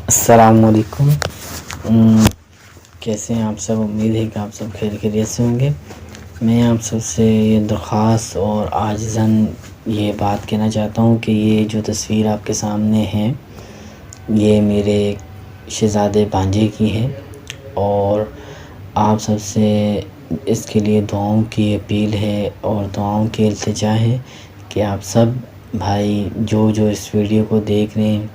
السلام علیکم۔ کیسے ہیں آپ سب؟ امید ہے کہ آپ سب خیر خیریت سے ہوں گے۔ میں آپ سب سے یہ درخواست اور عاجزاً یہ بات کہنا چاہتا ہوں کہ یہ جو تصویر آپ کے سامنے ہے یہ میرے شہزادے بھانجے کی ہے، اور آپ سب سے اس کے لیے دعاؤں کی اپیل ہے اور دعاؤں کی التجا ہے کہ آپ سب بھائی جو اس ویڈیو کو دیکھ رہے ہیں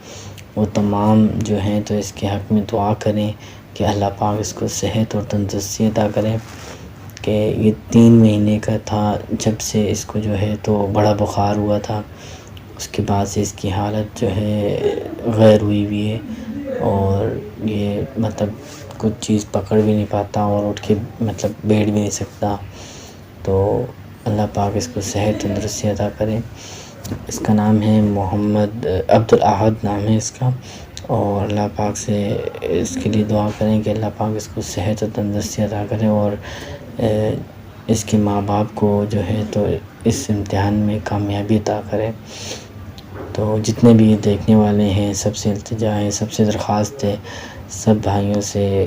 وہ تمام جو ہیں تو اس کے حق میں دعا کریں کہ اللہ پاک اس کو صحت اور تندرستی عطا کریں، کہ یہ 3 مہینے کا تھا جب سے اس کو جو ہے تو بڑا بخار ہوا تھا، اس کے بعد سے اس کی حالت جو ہے غیر ہوئی ہے، اور یہ مطلب کچھ چیز پکڑ بھی نہیں پاتا اور اٹھ کے مطلب بیٹھ بھی نہیں سکتا، تو اللہ پاک اس کو صحت تندرستی عطا کرے۔ اس کا نام ہے محمد عبدالاحد نام ہے اس کا، اور اللہ پاک سے اس کے لیے دعا کریں کہ اللہ پاک اس کو صحت و تندرستی عطا کرے، اور اس کے ماں باپ کو جو ہے تو اس امتحان میں کامیابی عطا کرے۔ تو جتنے بھی دیکھنے والے ہیں سب سے التجا ہے، سب سے درخواست ہے، سب بھائیوں سے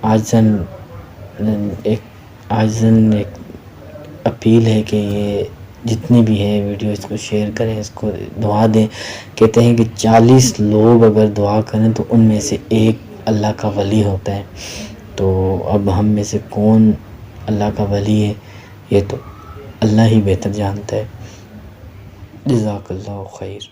عاجزاً ایک اپیل ہے کہ یہ جتنی بھی ہے ویڈیو اس کو شیئر کریں، اس کو دعا دیں۔ کہتے ہیں کہ 40 لوگ اگر دعا کریں تو ان میں سے ایک اللہ کا ولی ہوتا ہے، تو اب ہم میں سے کون اللہ کا ولی ہے یہ تو اللہ ہی بہتر جانتا ہے۔ جزاک اللہ خیر۔